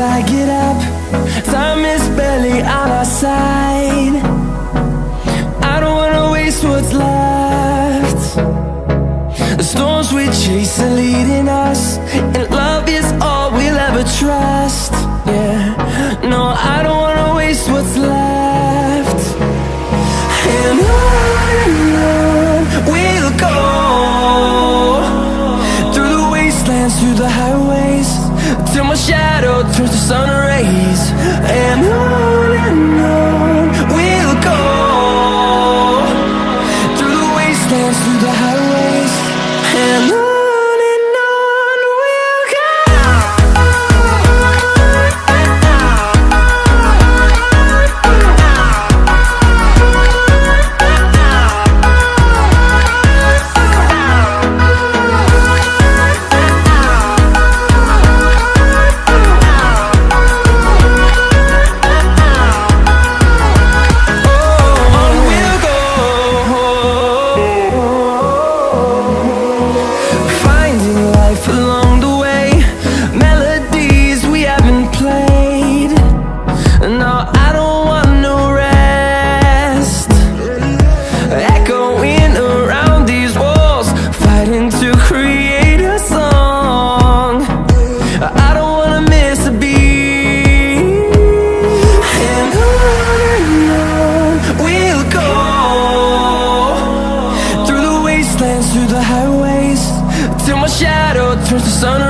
I get up. Time is barely on our side. I don't wanna waste what's left. The storms we chase are leading us, and love is all we'll ever trust. Yeah, no, I don't wanna waste what's left. And on we'll go, through the wastelands, through the highways, till my shadow turns to sun rays. And on we'll go, through the wastelands, through the highways, and on we'll go. Through the highways, till my shadow turns to sun